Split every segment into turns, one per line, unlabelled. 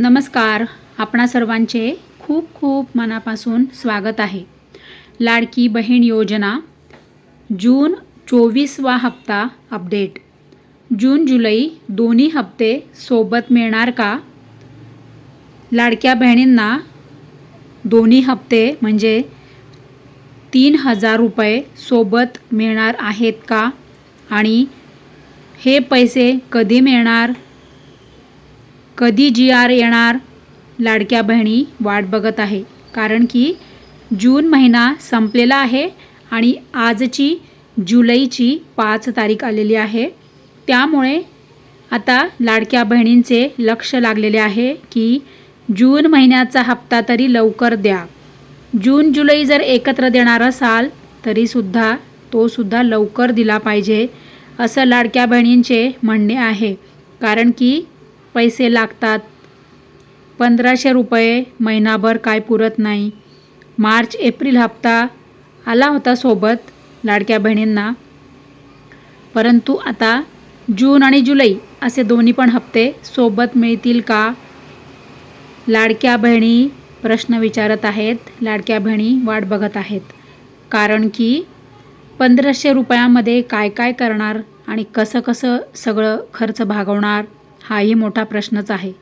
नमस्कार. आपणा सर्वांचे खूप खूप मनापासून स्वागत आहे. लाडकी बहीण योजना जून 24वा हप्ता अपडेट. जून जुलै दोन्ही हप्ते सोबत मिळणार का? लाडक्या बहिणींना दोन्ही हप्ते म्हणजे 3000 रुपये सोबत मिळणार आहेत का? आणि हे पैसे कधी मिळणार? कधी GR येणार? लाडक्या बहिणी वाट बघत आहे, कारण की जून महिना संपलेला आहे आणि आजची जुलैची 5 तारीख आलेली आहे. त्यामुळे आता लाडक्या बहिणींचे लक्ष लागलेले आहे की जून महिन्याचा हप्ता तरी लवकर द्या. जून जुलै जर एकत्र देणार असाल तरीसुद्धा तो सुद्धा लवकर दिला पाहिजे असं लाडक्या बहिणींचे म्हणणे आहे, कारण की पैसे लागतात. 1500 रुपये महिनाभर काय पुरत नाही. मार्च एप्रिल हप्ता आला होता सोबत लाडक्या बहिणींना, परंतु आता जून आणि जुलै असे दोन्ही पण हप्ते सोबत मिळतील का? लाडक्या बहिणी प्रश्न विचारत आहेत. लाडक्या बहिणी वाट बघत आहेत, कारण की 1500 रुपयामध्ये काय काय करणार आणि कसं कसं सगळं खर्च भागवणार हाही मोठा प्रश्नच आहे.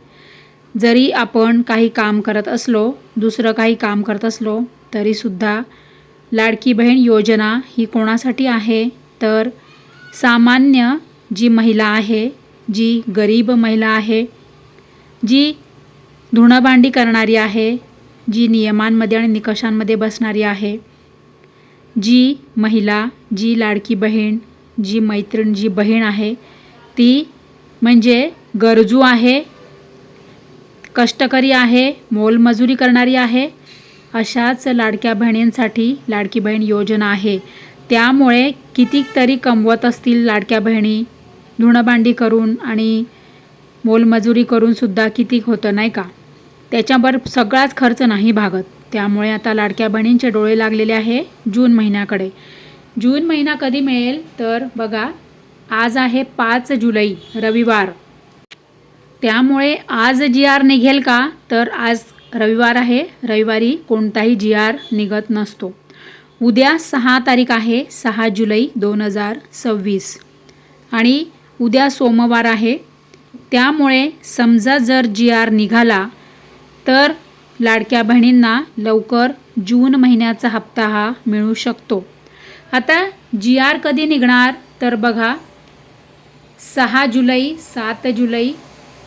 जरी आपण काही काम करत असलो, दुसरं काही काम करत असलो तरीसुद्धा लाडकी बहीण योजना ही कोणासाठी आहे? तर सामान्य जी महिला आहे, जी गरीब महिला आहे, जी धुणंभांडी करणारी आहे, जी नियमांमध्ये आणि निकषांमध्ये बसणारी आहे, जी महिला, जी लाडकी बहीण, जी मैत्रीण, जी बहीण आहे ती म्हणजे गरजू आहे, कष्टकरी आहे, मोलमजुरी करणारी आहे, अशाच लाडक्या बहिणींसाठी लाडकी बहीण योजना आहे. त्यामुळे कितीतरी कमवत असतील लाडक्या बहिणी, धुणंभांडी करून आणि मोलमजुरी करूनसुद्धा किती होतं नाही का? त्याच्यावर सगळाच खर्च नाही भागत. त्यामुळे आता लाडक्या बहिणींचे डोळे लागलेले आहे जून महिन्याकडे. जून महिना कधी मिळेल? तर बघा, आज आहे 5 जुलै रविवार. त्यामुळे आज GR निघेल का? तर आज रविवार आहे, रविवारी कोणताही GR निघत नसतो. उद्या 6 तारीख आहे, 6 जुलै 2026 आणि उद्या सोमवार आहे. त्यामुळे समजा जर GR निघाला तर लाडक्या बहिणींना लवकर जून महिन्याचा हप्ता हा मिळू शकतो. आता GR कधी निघणार? तर बघा, 6 जुलै, 7 जुलै,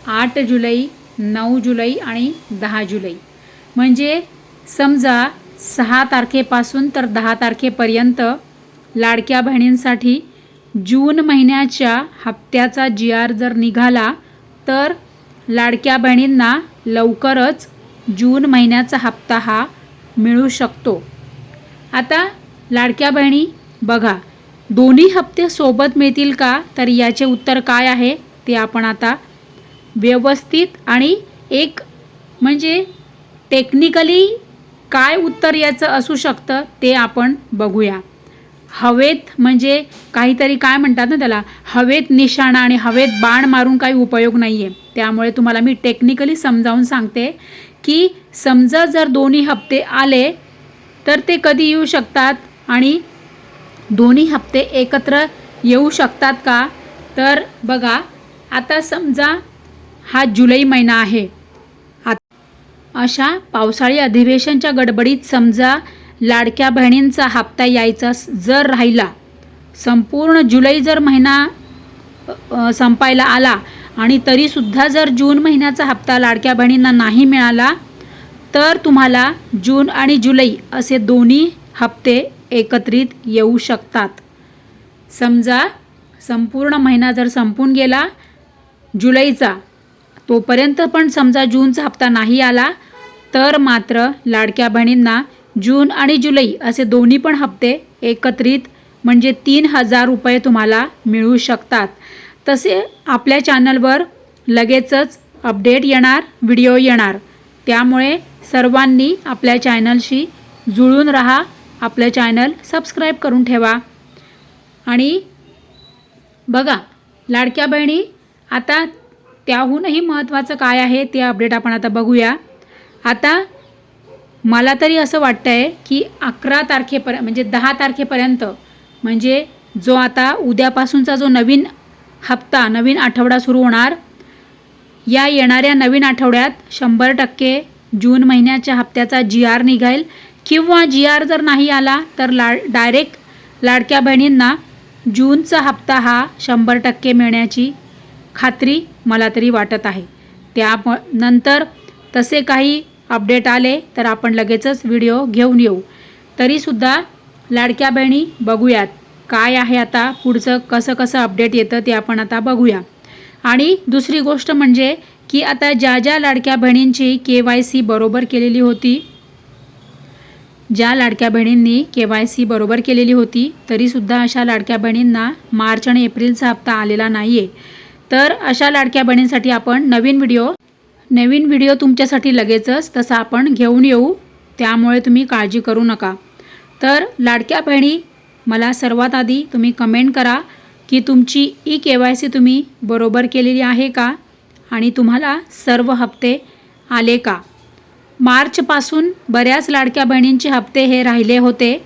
8 जुलै, 9 जुलै आणि 10 जुलै. म्हणजे समजा 6 तारखेपासून तर 10 तारखेपर्यंत लाडक्या बहिणींसाठी जून महिन्याच्या हप्त्याचा GR जर निघाला तर लाडक्या बहिणींना लवकरच जून महिन्याचा हप्ता हा मिळू शकतो. आता लाडक्या बहिणी बघा, दोन्ही हप्ते सोबत मिळतील का? तर याचे उत्तर काय आहे ते आपण आता व्यवस्थित आणि एक म्हणजे टेक्निकली काय उत्तर याचं असू शकतं ते आपण बघूया. हवेत म्हणजे काहीतरी काय म्हणतात ना त्याला, हवेत निशाणा आणि हवेत बाण मारून काही उपयोग नाही आहे. त्यामुळे तुम्हाला मी टेक्निकली समजावून सांगते की समजा जर दोन्ही हप्ते आले तर ते कधी येऊ शकतात आणि दोन्ही हप्ते एकत्र येऊ शकतात का? तर बघा, आता समजा हा जुलै महिना आहे. अशा पावसाळी अधिवेशनच्या गडबडीत समजा लाडक्या बहिणींचा हप्ता यायचा जर राहिला, संपूर्ण जुलै जर महिना संपायला आला आणि तरीसुद्धा जर जून महिन्याचा हप्ता लाडक्या बहिणींना नाही मिळाला तर तुम्हाला जून आणि जुलै असे दोन्ही हप्ते एकत्रित येऊ शकतात. समजा संपूर्ण महिना जर संपून गेला जुलैचा, तोपर्यंत पण समजा जूनचा हप्ता नाही आला तर मात्र लाडक्या बहिणींना जून आणि जुलै असे दोन्ही पण हप्ते एकत्रित म्हणजे 3000 रुपये तुम्हाला मिळू शकतात. तसे आपल्या चॅनलवर लगेचच अपडेट येणार, व्हिडिओ येणार. त्यामुळे सर्वांनी आपल्या चॅनलशी जुळून राहा, आपलं चॅनल सबस्क्राईब करून ठेवा. आणि बघा लाडक्या बहिणी, आता त्याहूनही महत्त्वाचं काय आहे ते अपडेट आपण आता बघूया. आता मला तरी असं वाटतं आहे की 11 तारखेपर्यंत म्हणजे 10 तारखेपर्यंत म्हणजे जो आता उद्यापासूनचा जो नवीन हप्ता नवीन आठवडा सुरू होणार, या येणाऱ्या नवीन आठवड्यात 100% जून महिन्याच्या हप्त्याचा GR निघेल किंवा GR जर नाही आला तर डायरेक्ट लाडक्या बहिणींना जूनचा हप्ता हा 100% मिळण्याची खात्री मला तरी वाटत आहे. त्यानंतर तसे काही अपडेट आले तर आपण लगेचच व्हिडिओ घेऊन येऊ. तरीसुद्धा लाडक्या बहिणी बघूयात काय आहे आता पुढचं कसं अपडेट येतं ते आपण आता बघूया. आणि दुसरी गोष्ट म्हणजे की आता ज्या लाडक्या बहिणींची KYC बरोबर केलेली होती, ज्या लाडक्या बहिणींनी KYC बरोबर केलेली होती तरीसुद्धा अशा लाडक्या बहिणींना मार्च आणि एप्रिलचा हप्ता आलेला नाही आहे. तर अशा लाडक्या बहिणींसाठी आपण नवीन व्हिडिओ तुमच्यासाठी लगेचच तसा आपण घेऊन येऊ, त्यामुळे तुम्ही काळजी करू नका. तर लाडक्या बहिणी, मला सर्वात आधी तुम्ही कमेंट करा की तुमची KYC तुम्ही बरोबर केलेली आहे का आणि तुम्हाला सर्व हप्ते आले का. मार्चपासून बऱ्याच लाडक्या बहिणींचे हप्ते हे राहिले होते.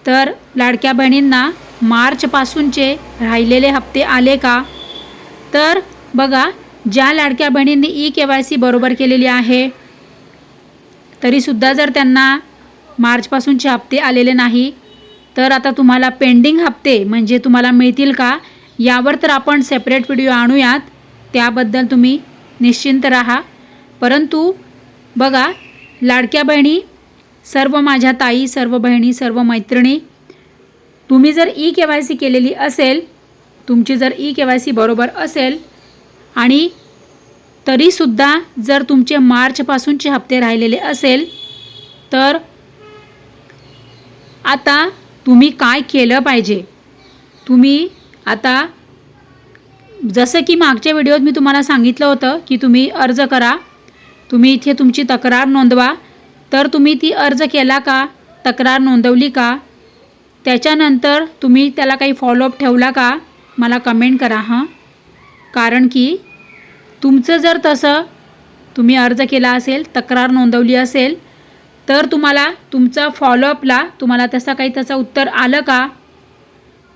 तर लाडक्या बहिणींना मार्चपासूनचे राहिलेले हप्ते आले का. तर बघा, ज्या लाडक्या बहिणींनी KYC बरोबर केलेली आहे तरीसुद्धा जर त्यांना मार्चपासूनचे हप्ते आलेले नाही तर आता तुम्हाला पेंडिंग हप्ते म्हणजे तुम्हाला मिळतील का यावर तर आपण सेपरेट व्हिडिओ आणूयात, त्याबद्दल तुम्ही निश्चिंत राहा. परंतु बघा लाडक्या बहिणी, सर्व माझ्या ताई, सर्व बहिणी, सर्व मैत्रिणी, तुम्ही जर KYC केलेली असेल, तुमची जर KYC बरोबर असेल आणि तरीसुद्धा जर तुमचे मार्चपासूनचे हप्ते राहिलेले असेल तर आता तुम्ही काय केलं पाहिजे. तुम्ही आता जसं की मागच्या व्हिडिओत मी तुम्हाला सांगितलं होतं की तुम्ही अर्ज करा, तुम्ही इथे तुमची तक्रार नोंदवा. तर तुम्ही ती अर्ज केला का, तक्रार नोंदवली का, त्याच्यानंतर तुम्ही त्याला काही फॉलोअप ठेवला का, मला कमेंट करा हां. कारण की तुमचं जर तसं तुम्ही अर्ज केला असेल, तक्रार नोंदवली असेल तर तुम्हाला तुमचा फॉलोअपला तुम्हाला त्याचं उत्तर आलं का,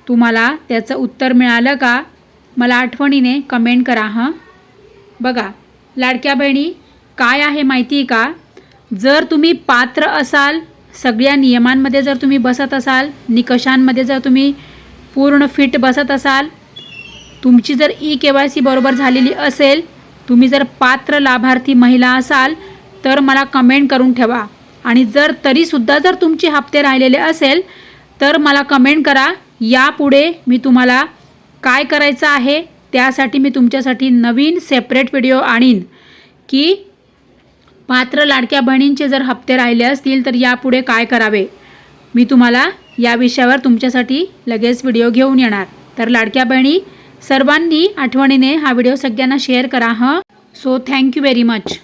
तुम्हाला त्याचं उत्तर मिळालं का, मला आठवणीने कमेंट करा हां. बघा लाडक्या बहिणी, काय आहे माहिती आहे का, जर तुम्ही पात्र असाल, सगळ्या नियमांमध्ये जर तुम्ही बसत असाल, निकषांमध्ये जर तुम्ही पूर्ण फिट बसत असाल, तुमची जर KYC बरोबर झालेली असेल, तुम्ही जर पात्र लाभार्थी महिला असाल तर मला कमेंट करून ठेवा. आणि जर तरीसुद्धा जर तुमचे हप्ते राहिलेले असेल तर मला कमेंट करा. यापुढे मी तुम्हाला काय करायचं आहे त्यासाठी मी तुमच्यासाठी नवीन सेपरेट व्हिडिओ आणीन की पात्र लाडक्या बहिणींचे जर हप्ते राहिले असतील तर यापुढे काय करावे. मी तुम्हाला या विषयावर तुमच्यासाठी लगेच व्हिडिओ घेऊन येणार. तर लाडक्या बहिणी सर्वांनी आठवणीने हा व्हिडिओ सगळ्यांना शेअर करा हां. So thank you very much.